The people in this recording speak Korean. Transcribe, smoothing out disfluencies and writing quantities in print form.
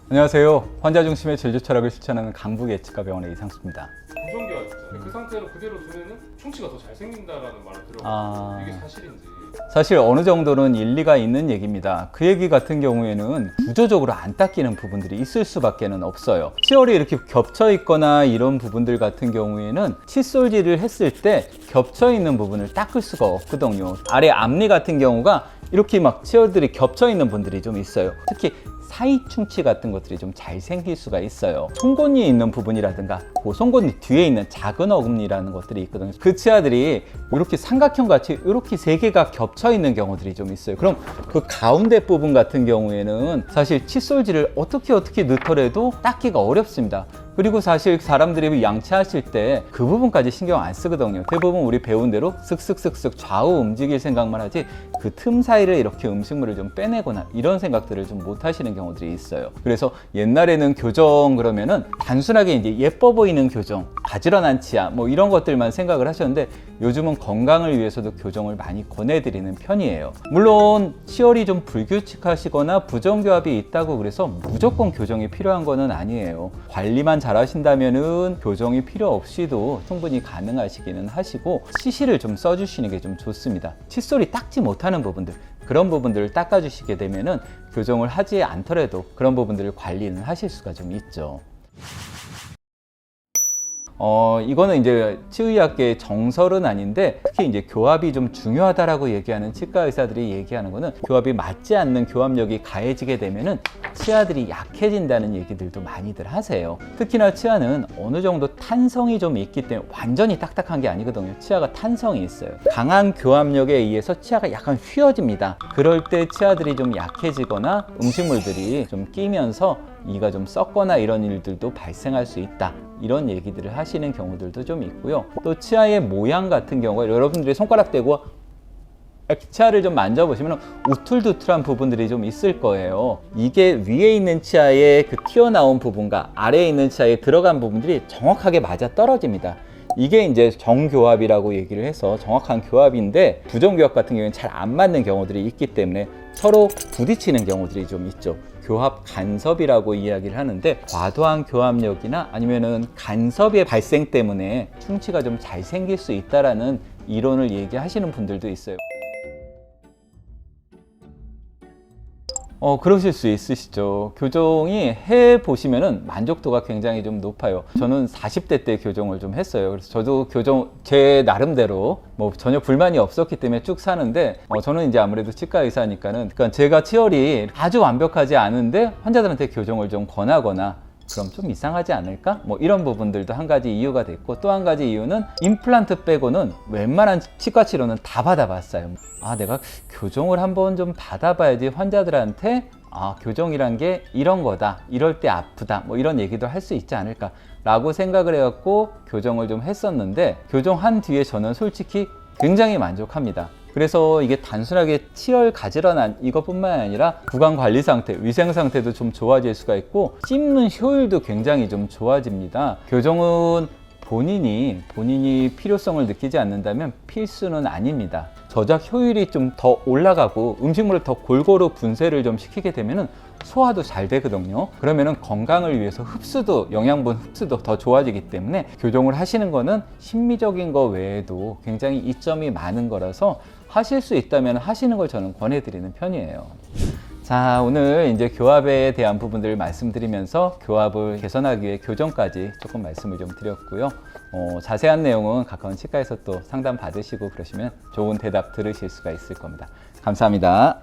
안녕하세요. 환자 중심의 진료 철학을 실천하는 강북 예치과 병원의 이상수입니다. 부정기가 있잖아요. 그 상태로 그대로 두면은 충치가 더 잘 생긴다라는 말을 들어요. 이게 사실인지. 사실 어느 정도는 일리가 있는 얘기입니다. 그 얘기 같은 경우에는 구조적으로 안 닦이는 부분들이 있을 수밖에 없어요. 치열이 이렇게 겹쳐 있거나 이런 부분들 같은 경우에는 칫솔질을 했을 때 겹쳐 있는 부분을 닦을 수가 없거든요. 아래 앞니 같은 경우가 이렇게 막 치열들이 겹쳐 있는 분들이 좀 있어요. 특히 사이 충치 같은 것들이 좀 잘 생길 수가 있어요. 송곳니에 있는 부분이라든가 그 송곳니 뒤에 있는 작은 어금니라는 것들이 있거든요. 그 치아들이 이렇게 삼각형 같이 이렇게 세 개가 겹쳐 있는 경우들이 좀 있어요. 그럼 그 가운데 부분 같은 경우에는 사실 칫솔질을 어떻게 넣더라도 닦기가 어렵습니다. 그리고 사실 사람들이 양치하실 때 그 부분까지 신경 안 쓰거든요. 대부분 우리 배운 대로 쓱쓱쓱쓱 좌우 움직일 생각만 하지 그 틈 사이를 이렇게 음식물을 좀 빼내거나 이런 생각들을 좀 못 하시는 경우들이 있어요. 그래서 옛날에는 교정 그러면은 단순하게 이제 예뻐 보이는 교정, 가지런한 치아 뭐 이런 것들만 생각을 하셨는데 요즘은 건강을 위해서도 교정을 많이 권해드리는 편이에요. 물론 치열이 좀 불규칙하시거나 부정교합이 있다고 그래서 무조건 교정이 필요한 거는 아니에요. 관리만 잘 하신다면은 교정이 필요 없이도 충분히 가능하시기는 하시고 치실을 좀 써주시는 게 좀 좋습니다. 칫솔이 닦지 못하는 부분들 그런 부분들을 닦아주시게 되면은 교정을 하지 않더라도 그런 부분들을 관리는 하실 수가 좀 있죠. 이거는 이제 치의학계의 정설은 아닌데 특히 이제 교합이 좀 중요하다라고 얘기하는 치과 의사들이 얘기하는 거는 교합이 맞지 않는 교합력이 가해지게 되면은 치아들이 약해진다는 얘기들도 많이들 하세요. 특히나 치아는 어느 정도 탄성이 좀 있기 때문에 완전히 딱딱한 게 아니거든요. 치아가 탄성이 있어요. 강한 교합력에 의해서 치아가 약간 휘어집니다. 그럴 때 치아들이 좀 약해지거나 음식물들이 좀 끼면서 이가 좀 썩거나 이런 일들도 발생할 수 있다. 이런 얘기들을 하시는 경우들도 좀 있고요. 또 치아의 모양 같은 경우가 여러분들이 손가락 대고 치아를 좀 만져보시면 우툴두툴한 부분들이 좀 있을 거예요. 이게 위에 있는 치아의 그 튀어나온 부분과 아래에 있는 치아에 들어간 부분들이 정확하게 맞아 떨어집니다. 이게 이제 정교합이라고 얘기를 해서 정확한 교합인데 부정교합 같은 경우에는 잘 안 맞는 경우들이 있기 때문에 서로 부딪히는 경우들이 좀 있죠. 교합 간섭이라고 이야기를 하는데 과도한 교합력이나 아니면은 간섭의 발생 때문에 충치가 좀 잘 생길 수 있다라는 이론을 얘기하시는 분들도 있어요. 그러실 수 있으시죠. 교정이 해보시면은 만족도가 굉장히 좀 높아요. 저는 40대 때 교정을 좀 했어요. 그래서 저도 교정 제 나름대로 뭐 전혀 불만이 없었기 때문에 쭉 사는데 저는 이제 아무래도 치과 의사니까는 그러니까 제가 치열이 아주 완벽하지 않은데 환자들한테 교정을 좀 권하거나 그럼 좀 이상하지 않을까? 뭐 이런 부분들도 한 가지 이유가 됐고 또 한 가지 이유는 임플란트 빼고는 웬만한 치과 치료는 다 받아봤어요. 내가 교정을 한번 좀 받아봐야지 환자들한테 교정이란 게 이런 거다, 이럴 때 아프다, 뭐 이런 얘기도 할 수 있지 않을까 라고 생각을 해갖고 교정을 좀 했었는데 교정한 뒤에 저는 솔직히 굉장히 만족합니다. 그래서 이게 단순하게 치열 가지런한 이것뿐만 아니라 구강 관리 상태, 위생 상태도 좀 좋아질 수가 있고 씹는 효율도 굉장히 좀 좋아집니다. 교정은 본인이 필요성을 느끼지 않는다면 필수는 아닙니다. 저작 효율이 좀 더 올라가고 음식물을 더 골고루 분쇄를 좀 시키게 되면은 소화도 잘 되거든요. 그러면은 건강을 위해서 영양분 흡수도 더 좋아지기 때문에 교정을 하시는 거는 심미적인 거 외에도 굉장히 이점이 많은 거라서 하실 수 있다면 하시는 걸 저는 권해드리는 편이에요. 자, 오늘 이제 교합에 대한 부분들을 말씀드리면서 교합을 개선하기 위해 교정까지 조금 말씀을 좀 드렸고요. 자세한 내용은 가까운 치과에서 또 상담 받으시고 그러시면 좋은 대답 들으실 수가 있을 겁니다. 감사합니다.